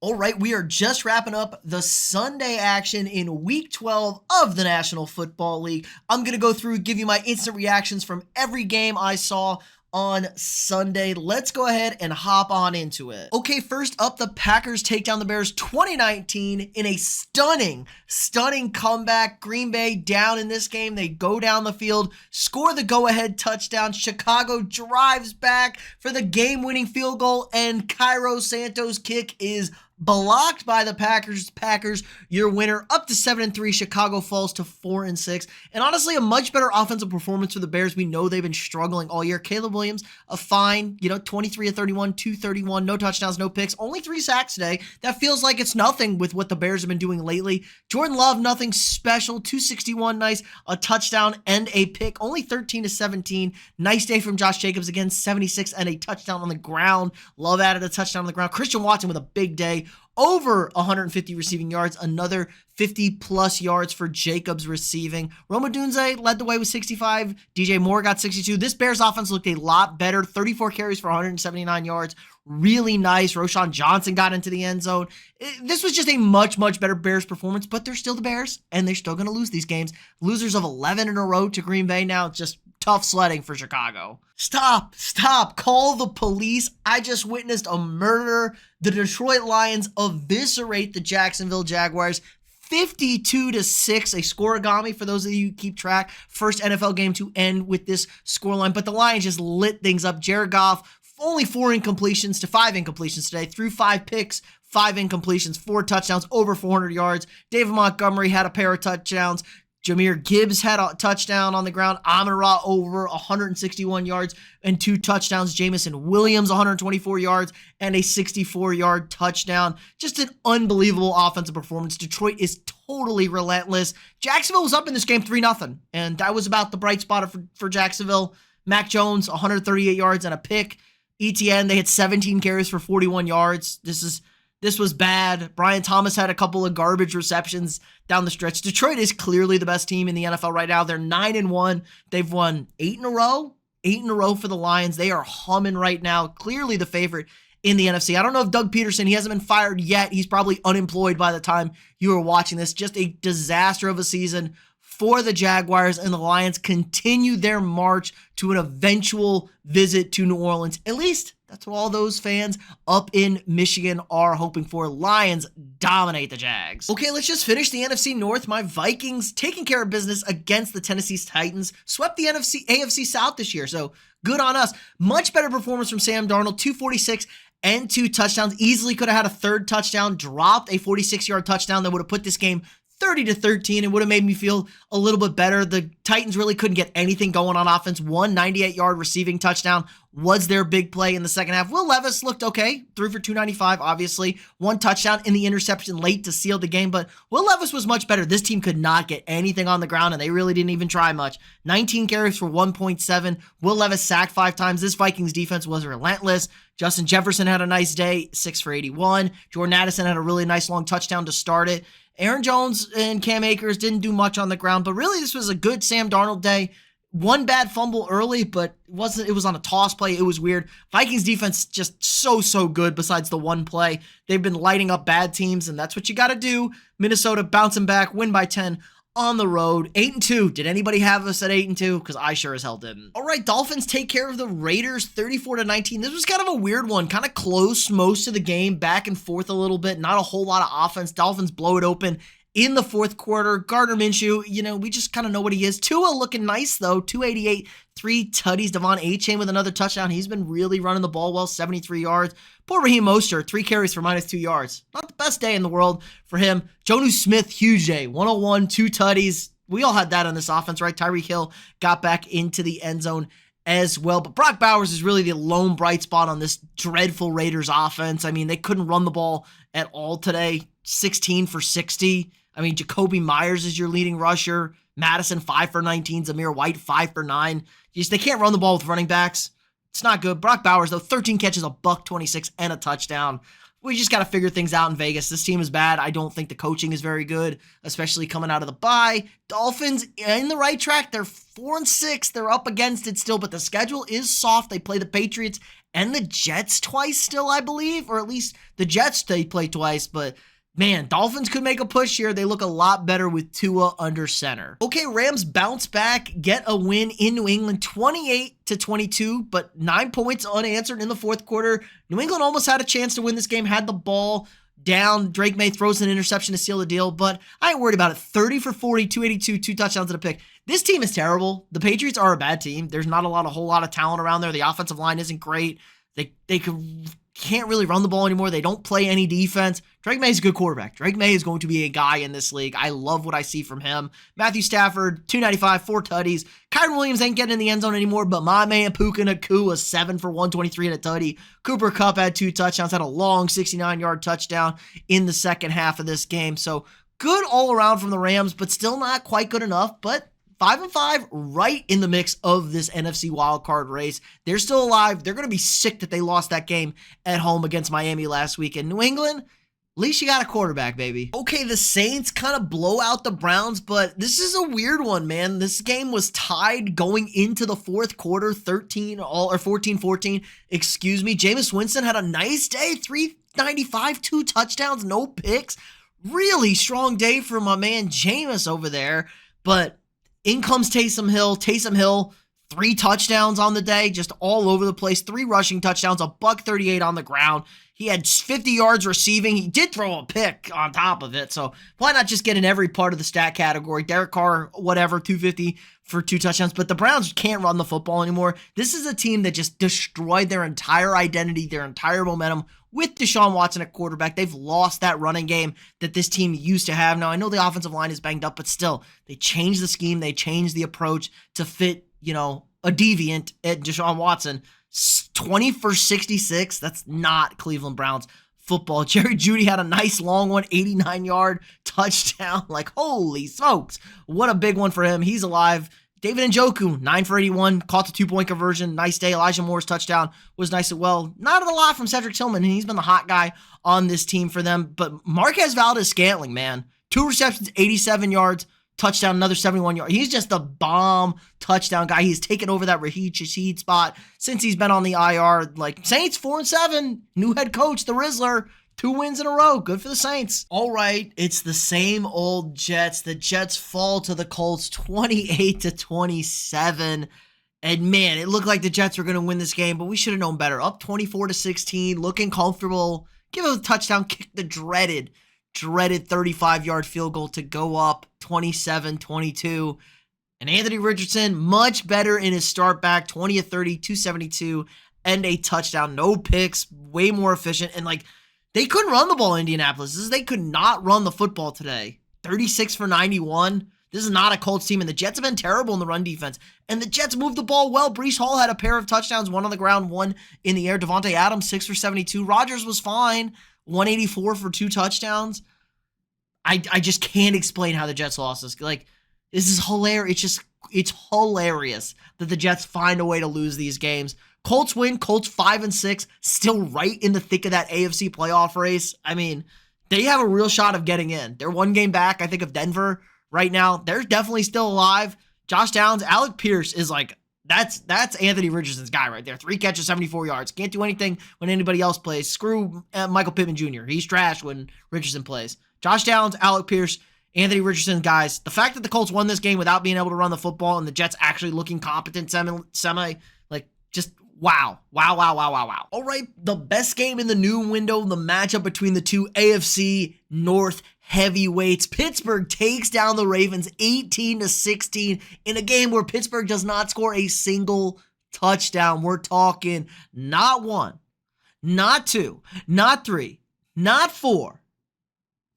All right, we are just wrapping up the Sunday action in Week 12 of the National Football League. I'm going to go through, give you my instant reactions from every game I saw on Sunday. Let's go ahead and hop on into it. Okay, first up, the Packers take down the Bears 2019 in a stunning comeback. Green Bay down in this game. They go down the field, score the go-ahead touchdown. Chicago drives back for the game-winning field goal, and Cairo Santos' kick is blocked by the Packers. Packers, your winner, up to 7-3. Chicago falls to 4-6. And honestly, a much better offensive performance for the Bears. We know they've been struggling all year. Caleb Williams, a fine, 23 of 31, 231, no touchdowns, no picks, only 3 sacks today. That feels like it's nothing with what the Bears have been doing lately. Jordan Love, nothing special, 261, nice, a touchdown and a pick, only 13 to 17. Nice day from Josh Jacobs again, 76 and a touchdown on the ground. Love added a touchdown on the ground. Christian Watson with a big day. Over 150 receiving yards, another 50-plus yards for Jacobs receiving. Rome Odunze led the way with 65. DJ Moore got 62. This Bears offense looked a lot better. 34 carries for 179 yards. Really nice. Roshan Johnson got into the end zone. This was just a much better Bears performance, but they're still the Bears, and they're still going to lose these games. Losers of 11 in a row to Green Bay now. It's just tough sledding for Chicago. Stop. Call the police. I just witnessed a murder. The Detroit Lions eviscerate the Jacksonville Jaguars 52-6, a scoregami for those of you who keep track. First NFL game to end with this scoreline, but the Lions just lit things up. Jared Goff, only 4 incompletions to 5 incompletions today, threw 5 picks, 5 incompletions, 4 touchdowns, over 400 yards. David Montgomery had a pair of touchdowns. Jahmyr Gibbs had a touchdown on the ground. Amon-Ra over 161 yards and 2 touchdowns. Jamison Williams 124 yards and a 64-yard touchdown. Just an unbelievable offensive performance. Detroit is totally relentless. Jacksonville was up in this game 3-0, and that was about the bright spot for Jacksonville. Mac Jones 138 yards and a pick. ETN, they had 17 carries for 41 yards. This was bad. Brian Thomas had a couple of garbage receptions down the stretch. Detroit is clearly the best team in the NFL right now. They're 9-1. They've won 8 in a row. 8 in a row for the Lions. They are humming right now. Clearly the favorite in the NFC. I don't know if Doug Peterson, he hasn't been fired yet. He's probably unemployed by the time you are watching this. Just a disaster of a season for the Jaguars, and the Lions continue their march to an eventual visit to New Orleans. At least that's what all those fans up in Michigan are hoping for. Lions dominate the Jags. Okay, let's just finish the NFC North. My Vikings taking care of business against the Tennessee Titans. Swept the AFC South this year, so good on us. Much better performance from Sam Darnold, 246 and 2 touchdowns. Easily could have had a 3rd touchdown, dropped a 46-yard touchdown that would have put this game 30-13. It would have made me feel a little bit better. The Titans really couldn't get anything going on offense. 1 98-yard receiving touchdown was their big play in the second half. Will Levis looked okay. 3 for 295, obviously. 1 touchdown in the interception late to seal the game, but Will Levis was much better. This team could not get anything on the ground, and they really didn't even try much. 19 carries for 1.7. Will Levis sacked 5 times. This Vikings defense was relentless. Justin Jefferson had a nice day, 6 for 81. Jordan Addison had a really nice long touchdown to start it. Aaron Jones and Cam Akers didn't do much on the ground, but really this was a good Sam Darnold day. 1 bad fumble early, but it was on a toss play. It was weird. Vikings defense just so good besides the 1 play. They've been lighting up bad teams, and that's what you got to do. Minnesota bouncing back, win by 10 on the road. 8-2. Did anybody have us at 8-2? Because I sure as hell didn't. All right, Dolphins take care of the Raiders 34-19. This was kind of a weird one. Kind of close most of the game, back and forth a little bit. Not a whole lot of offense. Dolphins blow it open in the 4th quarter. Gardner Minshew, we just kind of know what he is. Tua looking nice, though. 288, 3 tutties. Devon Achane with another touchdown. He's been really running the ball well, 73 yards. Poor Raheem Mostert, 3 carries for -2 yards. Not the best day in the world for him. Jonnu Smith, huge day. 101, 2 tutties. We all had that on this offense, right? Tyreek Hill got back into the end zone as well. But Brock Bowers is really the lone bright spot on this dreadful Raiders offense. I mean, they couldn't run the ball at all today. 16 for 60. I mean, Jacoby Myers is your leading rusher. Madison, 5 for 19. Zamir White, 5 for 9. They can't run the ball with running backs. It's not good. Brock Bowers, though, 13 catches, a $126, and a touchdown. We just got to figure things out in Vegas. This team is bad. I don't think the coaching is very good, especially coming out of the bye. Dolphins in the right track. They're 4-6. They're up against it still, but the schedule is soft. They play the Patriots and the Jets twice still, I believe, or at least the Jets, they play twice, but man, Dolphins could make a push here. They look a lot better with Tua under center. Okay, Rams bounce back, get a win in New England, 28-22, but 9 points unanswered in the fourth quarter. New England almost had a chance to win this game, had the ball down. Drake May throws an interception to seal the deal, but I ain't worried about it. 30 for 40, 282, 2 touchdowns and a pick. This team is terrible. The Patriots are a bad team. There's not a whole lot of talent around there. The offensive line isn't great. They can't really run the ball anymore. They don't play any defense. Drake May is a good quarterback. Drake May is going to be a guy in this league. I love what I see from him. Matthew Stafford, 295, 4 tutties. Kyren Williams ain't getting in the end zone anymore, but my man Puka Nacua, 7 for 123 and a tutty. Cooper Kupp had 2 touchdowns, had a long 69-yard touchdown in the second half of this game. So good all around from the Rams, but still not quite good enough, but 5-5, right in the mix of this NFC wildcard race. They're still alive. They're going to be sick that they lost that game at home against Miami last week. In New England, at least you got a quarterback, baby. Okay, the Saints kind of blow out the Browns, but this is a weird one, man. This game was tied going into the fourth quarter, 14-14. Excuse me. Jameis Winston had a nice day, 395, 2 touchdowns, no picks. Really strong day for my man Jameis over there, but in comes Taysom Hill. Taysom Hill, 3 touchdowns on the day, just all over the place. 3 rushing touchdowns, $138 on the ground. He had 50 yards receiving. He did throw a pick on top of it, so why not just get in every part of the stat category? Derek Carr, whatever, 250 for 2 touchdowns, but the Browns can't run the football anymore. This is a team that just destroyed their entire identity, their entire momentum with Deshaun Watson at quarterback. They've lost that running game that this team used to have. Now, I know the offensive line is banged up, but still, they changed the scheme. They changed the approach to fit, a deviant at Deshaun Watson. 20 for 66. That's not Cleveland Browns football. Jerry Jeudy had a nice long one, 89-yard touchdown. Like, holy smokes. What a big one for him. He's alive. David Njoku, 9 for 81, caught the 2-point conversion. Nice day. Elijah Moore's touchdown was nice as well. Not a lot from Cedric Tillman, and he's been the hot guy on this team for them. But Marquez Valdez-Scantling, man, 2 receptions, 87 yards, touchdown, another 71 yards. He's just a bomb touchdown guy. He's taken over that Raheem Shaheed spot since he's been on the IR. Like, Saints 4-7, new head coach, the Rizzler. 2 wins in a row. Good for the Saints. All right, it's the same old Jets. The Jets fall to the Colts 28-27. And man, it looked like the Jets were going to win this game, but we should have known better. Up 24-16, looking comfortable. Give it a touchdown, kick the dreaded 35-yard field goal to go up 27-22. And Anthony Richardson, much better in his start back, 20 of 30, 272, and a touchdown. No picks, way more efficient. And they couldn't run the ball in Indianapolis. They could not run the football today. 36 for 91. This is not a Colts team, and the Jets have been terrible in the run defense. And the Jets moved the ball well. Breece Hall had a pair of touchdowns, 1 on the ground, 1 in the air. Devontae Adams, 6 for 72. Rodgers was fine, 184 for 2 touchdowns. I just can't explain how the Jets lost this. This is hilarious. It's hilarious that the Jets find a way to lose these games. Colts win. Colts 5-6, still right in the thick of that AFC playoff race. I mean, they have a real shot of getting in. They're 1 game back, I think, of Denver right now. They're definitely still alive. Josh Downs, Alec Pierce is that's Anthony Richardson's guy right there. 3 catches, 74 yards. Can't do anything when anybody else plays. Screw Michael Pittman Jr. He's trash when Richardson plays. Josh Downs, Alec Pierce, Anthony Richardson, guys. The fact that the Colts won this game without being able to run the football and the Jets actually looking competent semi, just wow. All right, the best game in the new window, the matchup between the 2 AFC North heavyweights. Pittsburgh takes down the Ravens 18-16 in a game where Pittsburgh does not score a single touchdown. We're talking not 1, not 2, not 3, not 4,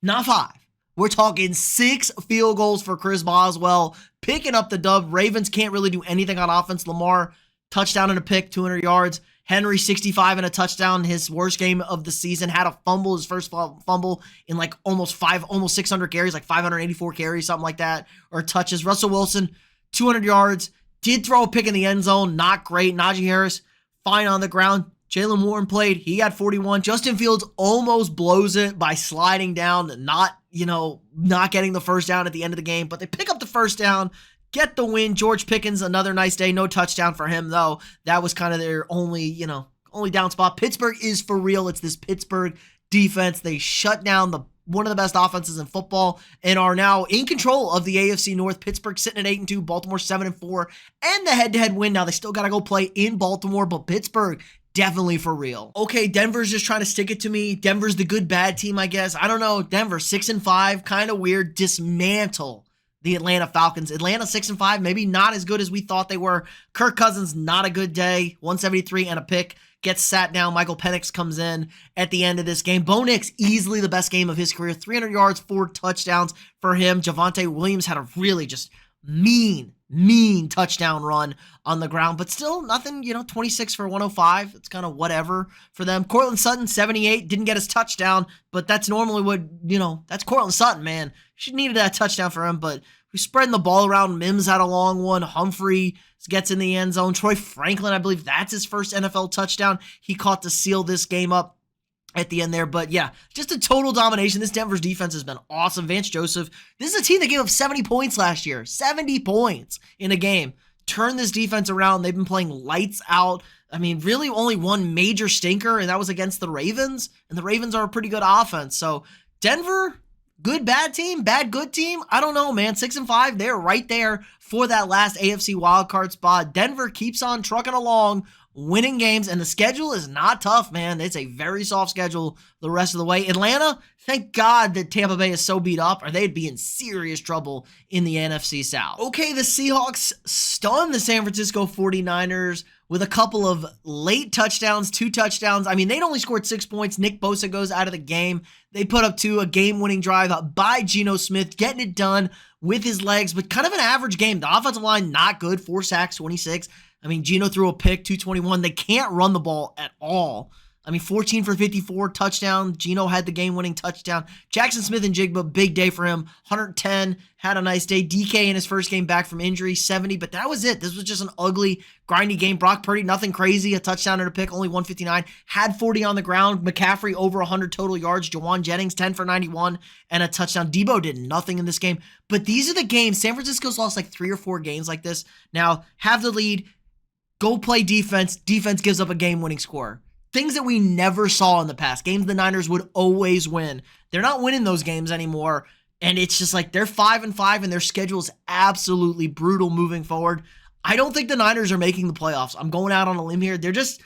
not 5. We're talking 6 field goals for Chris Boswell, picking up the dub. Ravens can't really do anything on offense. Lamar, touchdown and a pick, 200 yards. Henry, 65 and a touchdown, his worst game of the season. Had a fumble, his first fumble in almost 600 carries, 584 carries, something like that, or touches. Russell Wilson, 200 yards, did throw a pick in the end zone, not great. Najee Harris, fine on the ground. Jaylen Warren played, he had 41. Justin Fields almost blows it by sliding down, not getting the first down at the end of the game, but they pick up the first down, get the win. George Pickens, another nice day. No touchdown for him, though. That was kind of their only only down spot. Pittsburgh is for real. It's this Pittsburgh defense. They shut down one of the best offenses in football and are now in control of the AFC North. Pittsburgh sitting at 8-2, Baltimore 7-4, and the head-to-head win. Now they still got to go play in Baltimore, but Pittsburgh definitely for real. Okay, Denver's just trying to stick it to me. Denver's the good bad team, I guess. I don't know. Denver 6-5, kind of weird. Dismantle the Atlanta Falcons. Atlanta 6-5, maybe not as good as we thought they were. Kirk Cousins, not a good day. 173 and a pick. Gets sat down. Michael Penix comes in at the end of this game. Bo Nix, easily the best game of his career. 300 yards, 4 touchdowns for him. Javonte Williams had a really just mean touchdown run on the ground, but still nothing, 26 for 105. It's kind of whatever for them. Cortland Sutton, 78, didn't get his touchdown, but that's normally what, that's Cortland Sutton, man. Should needed that touchdown for him, but we're spreading the ball around. Mims had a long one. Humphrey gets in the end zone. Troy Franklin, I believe that's his first NFL touchdown. He caught to seal this game up at the end there. But yeah, just a total domination. This Denver's defense has been awesome. Vance Joseph, this is a team that gave up 70 points last year. 70 points in a game. Turn this defense around. They've been playing lights out. I mean, really only one major stinker, and that was against the Ravens. And the Ravens are a pretty good offense. So Denver, good bad team, bad good team. I don't know, man. 6-5, they're right there for that last AFC wildcard spot. Denver keeps on trucking along, winning games, and the schedule is not tough, man. It's a very soft schedule the rest of the way. Atlanta, thank God that Tampa Bay is so beat up, or they'd be in serious trouble in the NFC South. Okay, the Seahawks stunned the San Francisco 49ers with a couple of late touchdowns, 2 touchdowns. I mean, they'd only scored 6 points. Nick Bosa goes out of the game. They put up 2, a game-winning drive by Geno Smith, getting it done with his legs, but kind of an average game. The offensive line, not good. 4 sacks, 26. I mean, Geno threw a pick, 221. They can't run the ball at all. I mean, 14 for 54, touchdown. Geno had the game-winning touchdown. Jackson Smith-Njigba, big day for him. 110, had a nice day. DK in his first game back from injury, 70, but that was it. This was just an ugly, grindy game. Brock Purdy, nothing crazy. A touchdown and a pick, only 159. Had 40 on the ground. McCaffrey, over 100 total yards. Jawan Jennings, 10 for 91, and a touchdown. Debo did nothing in this game. But these are the games. San Francisco's lost like 3 or 4 games like this. Now, have the lead. Go play defense. Defense gives up a game-winning score. Things that we never saw in the past. Games the Niners would always win. They're not winning those games anymore. And it's just like they're 5-5 and their schedule is absolutely brutal moving forward. I don't think the Niners are making the playoffs. I'm going out on a limb here. They're just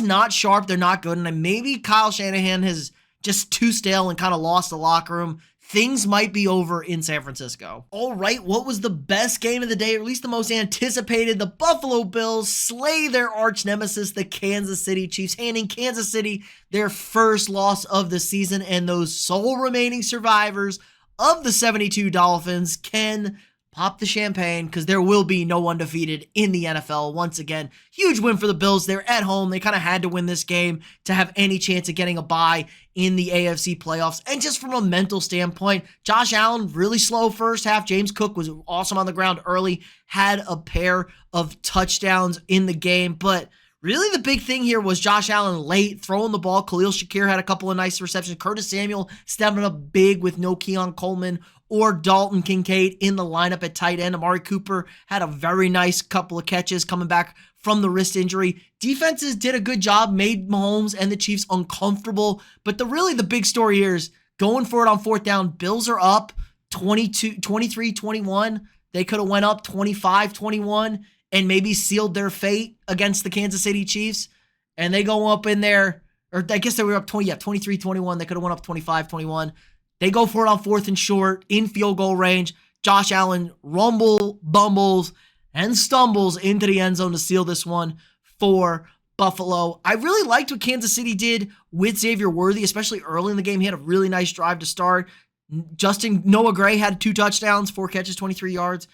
not sharp. They're not good. And maybe Kyle Shanahan has just too stale and kind of lost the locker room. Things might be over in San Francisco. All right, what was the best game of the day, or at least the most anticipated? The Buffalo Bills slay their arch nemesis, the Kansas City Chiefs, handing Kansas City their first loss of the season, and those sole remaining survivors of the 72 Dolphins can pop the champagne because there will be no undefeated in the NFL once again. Huge win for the Bills. They're at home. They kind of had to win this game to have any chance of getting a bye in the AFC playoffs. And just from a mental standpoint, Josh Allen, really slow first half. James Cook was awesome on the ground early, had a pair of touchdowns in the game. But really the big thing here was Josh Allen late, throwing the ball. Khalil Shakir had a couple of nice receptions. Curtis Samuel stepping up big with no Keon Coleman or Dalton Kincaid in the lineup at tight end. Amari Cooper had a very nice couple of catches coming back from the wrist injury. Defenses did a good job, made Mahomes and the Chiefs uncomfortable. But the big story here is going for it on 4th down. Bills are up 23-21. They could have went up 25-21 and maybe sealed their fate against the Kansas City Chiefs. And they go up in there, or I guess they were up 23-21. They could have went up 25-21. They go for it on 4th and short in field goal range. Josh Allen bumbles, and stumbles into the end zone to seal this one for Buffalo. I really liked what Kansas City did with Xavier Worthy, especially early in the game. He had a really nice drive to start. Noah Gray had 2 touchdowns, 4 catches, 23 yards.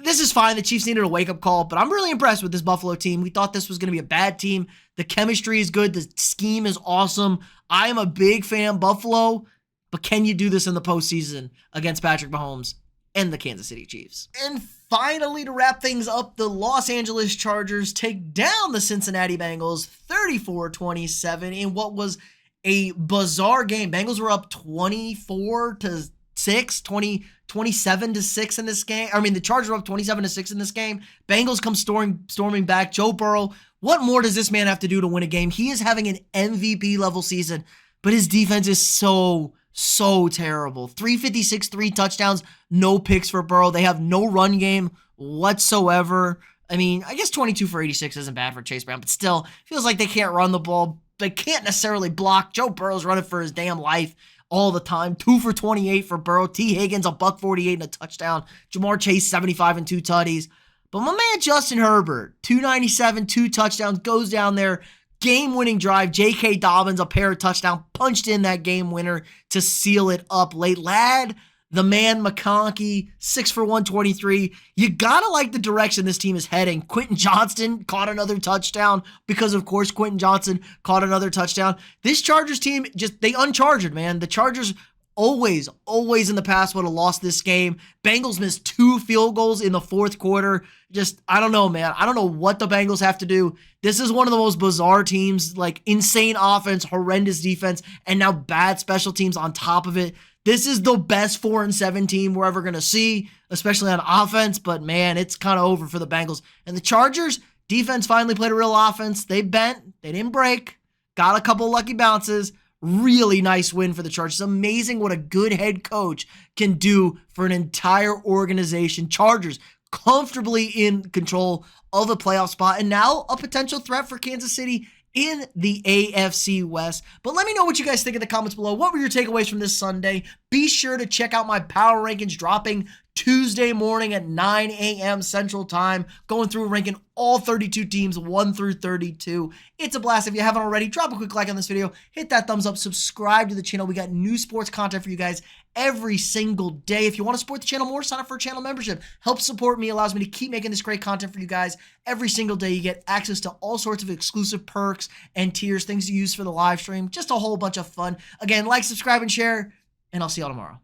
This is fine. The Chiefs needed a wake-up call, but I'm really impressed with this Buffalo team. We thought this was going to be a bad team. The chemistry is good. The scheme is awesome. I am a big fan of Buffalo. But can you do this in the postseason against Patrick Mahomes and the Kansas City Chiefs? And finally, to wrap things up, the Los Angeles Chargers take down the Cincinnati Bengals 34-27 in what was a bizarre game. Bengals were up 24-7 27-6 in this game. I mean, the Chargers are up 27-6 in this game. Bengals come storming back. Joe Burrow, what more does this man have to do to win a game? He is having an MVP level season, but his defense is so terrible. 356, 3 touchdowns, no picks for Burrow. They have no run game whatsoever. I mean, I guess 22 for 86 isn't bad for Chase Brown, but still feels like they can't run the ball. They can't necessarily block. Joe Burrow's running for his damn life all the time. 2 for 28 for Burrow. T. Higgins, $148 and a touchdown. Jamar Chase, 75 and 2 tutties. But my man Justin Herbert, 297, 2 touchdowns, goes down there. Game-winning drive. J.K. Dobbins, a pair of touchdowns, punched in that game winner to seal it up late. Lad, the man McConkey, 6 for 123. You gotta like the direction this team is heading. Quentin Johnston caught another touchdown because, of course, Quentin Johnston caught another touchdown. This Chargers team, they uncharged, man. The Chargers always in the past would have lost this game. Bengals missed 2 field goals in the fourth quarter. I don't know, man. I don't know what the Bengals have to do. This is one of the most bizarre teams, like insane offense, horrendous defense, and now bad special teams on top of it. This is the best 4-7 team we're ever going to see, especially on offense, but man, it's kind of over for the Bengals. And the Chargers, defense finally played a real offense. They bent, they didn't break, got a couple lucky bounces. Really nice win for the Chargers. Amazing what a good head coach can do for an entire organization. Chargers comfortably in control of a playoff spot and now a potential threat for Kansas City in the AFC West. But let me know what you guys think in the comments below. What were your takeaways from this Sunday? Be sure to check out my power rankings dropping Tuesday morning at 9 a.m. Central Time, going through ranking all 32 teams 1 through 32. It's a blast. If you haven't already, drop a quick like on this video, hit that thumbs up, subscribe to the channel. We got new sports content for you guys every single day. If you want to support the channel more, sign up for a channel membership. Help support me, allows me to keep making this great content for you guys every single day. You get access to all sorts of exclusive perks and tiers, things to use for the live stream, just a whole bunch of fun. Again, like, subscribe, and share, and I'll see y'all tomorrow.